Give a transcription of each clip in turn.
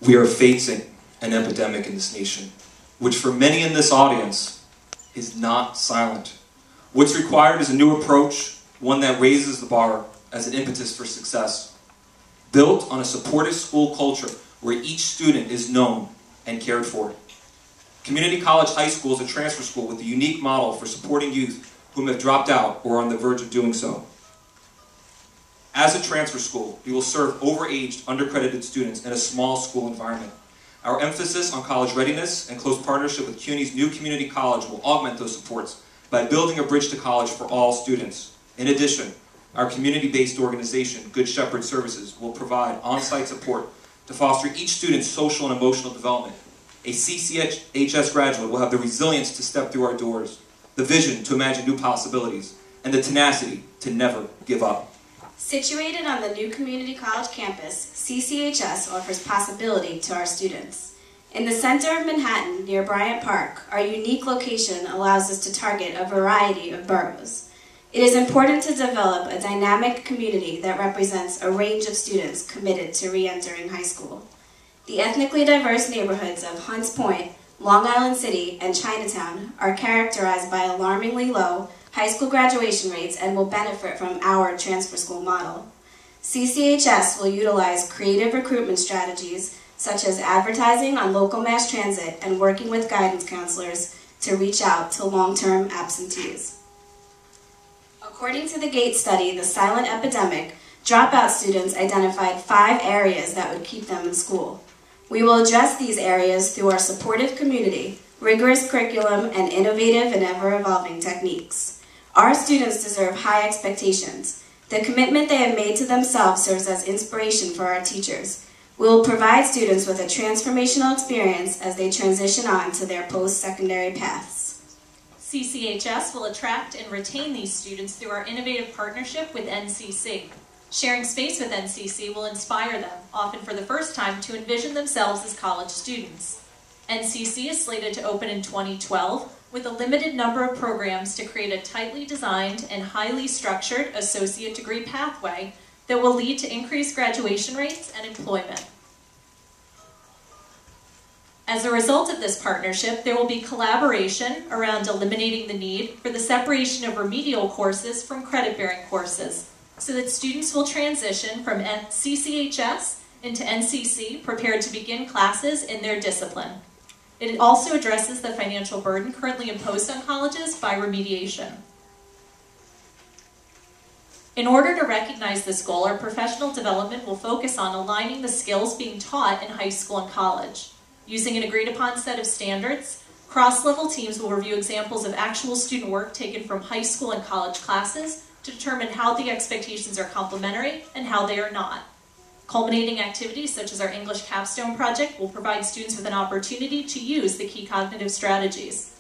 We are facing an epidemic in this nation, which for many in this audience is not silent. What's required is a new approach, one that raises the bar as an impetus for success, built on a supportive school culture where each student is known and cared for. Community College High School is a transfer school with a unique model for supporting youth whom have dropped out or are on the verge of doing so. As a transfer school, we will serve overaged, undercredited students in a small school environment. Our emphasis on college readiness and close partnership with CUNY's new community college will augment those supports by building a bridge to college for all students. In addition, our community-based organization, Good Shepherd Services, will provide on-site support to foster each student's social and emotional development. A CCHS graduate will have the resilience to step through our doors, the vision to imagine new possibilities, and the tenacity to never give up. Situated on the new community college campus, CCHS offers possibility to our students. In the center of Manhattan, near Bryant Park, our unique location allows us to target a variety of boroughs. It is important to develop a dynamic community that represents a range of students committed to re-entering high school. The ethnically diverse neighborhoods of Hunts Point, Long Island City, and Chinatown are characterized by alarmingly low high school graduation rates and will benefit from our transfer school model. CCHS will utilize creative recruitment strategies such as advertising on local mass transit and working with guidance counselors to reach out to long-term absentees. According to the Gates study, The Silent Epidemic, dropout students identified 5 areas that would keep them in school. We will address these areas through our supportive community, rigorous curriculum, and innovative and ever-evolving techniques. Our students deserve high expectations. The commitment they have made to themselves serves as inspiration for our teachers. We will provide students with a transformational experience as they transition on to their post-secondary paths. CCHS will attract and retain these students through our innovative partnership with NCC. Sharing space with NCC will inspire them, often for the first time, to envision themselves as college students. NCC is slated to open in 2012 with a limited number of programs to create a tightly designed and highly structured associate degree pathway that will lead to increased graduation rates and employment. As a result of this partnership, there will be collaboration around eliminating the need for the separation of remedial courses from credit-bearing courses, so that students will transition from CCHS into NCC prepared to begin classes in their discipline. It also addresses the financial burden currently imposed on colleges by remediation. In order to recognize this goal, our professional development will focus on aligning the skills being taught in high school and college. Using an agreed-upon set of standards, cross-level teams will review examples of actual student work taken from high school and college classes to determine how the expectations are complementary and how they are not. Culminating activities such as our English capstone project will provide students with an opportunity to use the key cognitive strategies.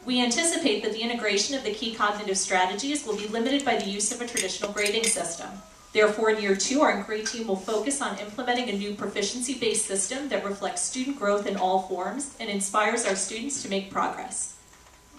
We anticipate that the integration of the key cognitive strategies will be limited by the use of a traditional grading system. Therefore, in year 2, our Inquiry team will focus on implementing a new proficiency-based system that reflects student growth in all forms and inspires our students to make progress.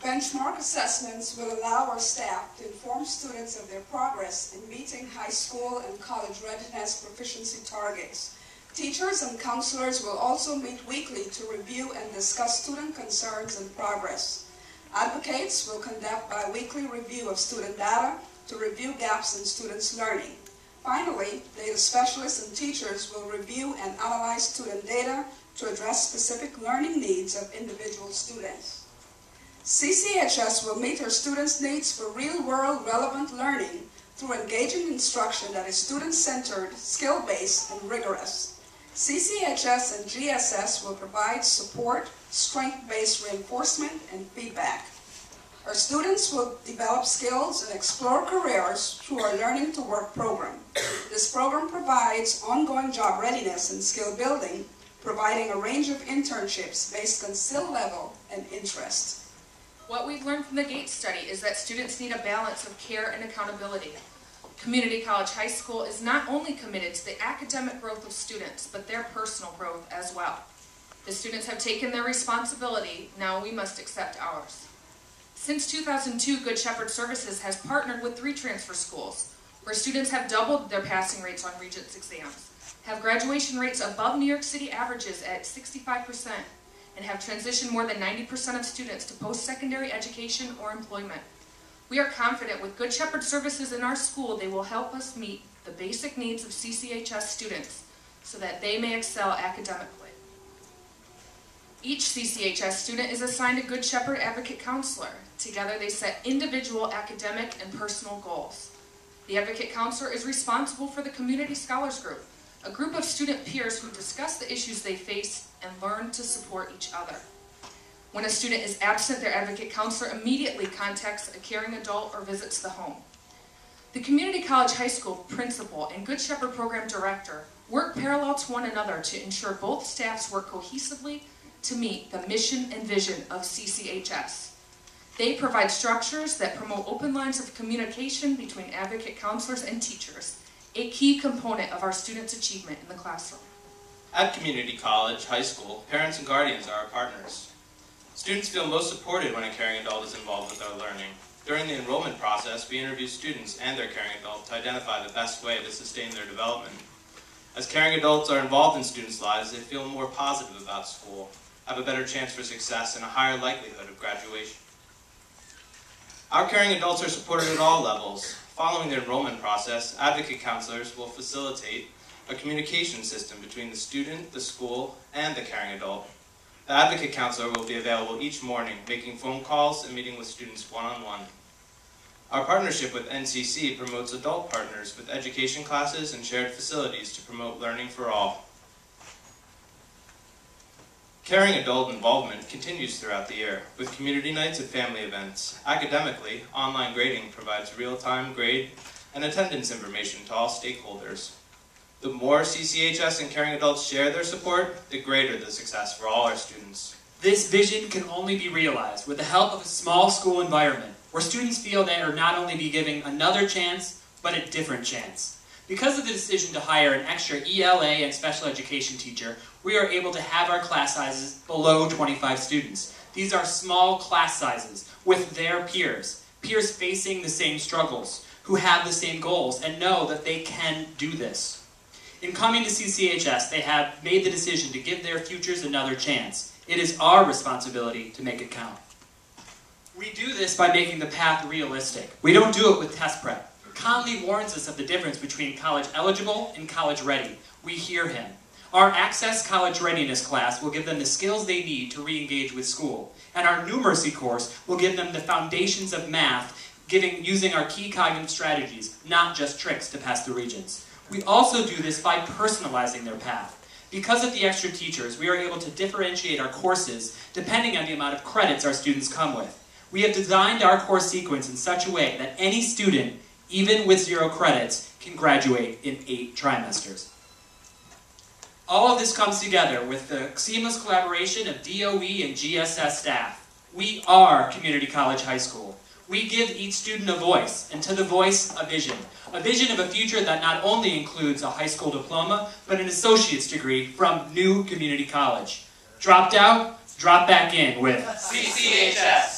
Benchmark assessments will allow our staff to inform students of their progress in meeting high school and college readiness proficiency targets. Teachers and counselors will also meet weekly to review and discuss student concerns and progress. Advocates will conduct bi-weekly review of student data to review gaps in students' learning. Finally, data specialists and teachers will review and analyze student data to address specific learning needs of individual students. CCHS will meet our students' needs for real-world relevant learning through engaging instruction that is student-centered, skill-based, and rigorous. CCHS and GSS will provide support, strength-based reinforcement, and feedback. Our students will develop skills and explore careers through our Learning to Work program. This program provides ongoing job readiness and skill building, providing a range of internships based on skill level and interest. What we've learned from the Gates study is that students need a balance of care and accountability. Community College High School is not only committed to the academic growth of students, but their personal growth as well. The students have taken their responsibility, now we must accept ours. Since 2002, Good Shepherd Services has partnered with 3 transfer schools, where students have doubled their passing rates on Regents exams, have graduation rates above New York City averages at 65%, and have transitioned more than 90% of students to post-secondary education or employment. We are confident with Good Shepherd services in our school, they will help us meet the basic needs of CCHS students so that they may excel academically. Each CCHS student is assigned a Good Shepherd Advocate Counselor. Together they set individual academic and personal goals. The Advocate Counselor is responsible for the Community Scholars Group, a group of student peers who discuss the issues they face and learn to support each other. When a student is absent, their Advocate Counselor immediately contacts a caring adult or visits the home. The Community College High School principal and Good Shepherd Program Director work parallel to one another to ensure both staffs work cohesively to meet the mission and vision of CCHS. They provide structures that promote open lines of communication between advocate counselors and teachers, a key component of our students' achievement in the classroom. At Community College High School, parents and guardians are our partners. Students feel most supported when a caring adult is involved with their learning. During the enrollment process, we interview students and their caring adult to identify the best way to sustain their development. As caring adults are involved in students' lives, they feel more positive about school, have a better chance for success, and a higher likelihood of graduation. Our caring adults are supported at all levels. Following the enrollment process, advocate counselors will facilitate a communication system between the student, the school, and the caring adult. The advocate counselor will be available each morning, making phone calls and meeting with students one-on-one. Our partnership with NCC promotes adult partners with education classes and shared facilities to promote learning for all. Caring adult involvement continues throughout the year, with community nights and family events. Academically, online grading provides real-time grade and attendance information to all stakeholders. The more CCHS and caring adults share their support, the greater the success for all our students. This vision can only be realized with the help of a small school environment, where students feel they are not only be given another chance, but a different chance. Because of the decision to hire an extra ELA and special education teacher, we are able to have our class sizes below 25 students. These are small class sizes with their peers facing the same struggles, who have the same goals and know that they can do this. In coming to CCHS, they have made the decision to give their futures another chance. It is our responsibility to make it count. We do this by making the path realistic. We don't do it with test prep. Conley warns us of the difference between college eligible and college ready. We hear him. Our Access College Readiness class will give them the skills they need to re-engage with school. And our numeracy course will give them the foundations of math, using our key cognitive strategies, not just tricks to pass the Regents. We also do this by personalizing their path. Because of the extra teachers, we are able to differentiate our courses depending on the amount of credits our students come with. We have designed our course sequence in such a way that any student, even with 0 credits, can graduate in 8 trimesters. All of this comes together with the seamless collaboration of DOE and GSS staff. We are Community College High School. We give each student a voice, and to the voice, a vision of a future that not only includes a high school diploma, but an associate's degree from New Community College. Dropped out, drop back in with CCHS.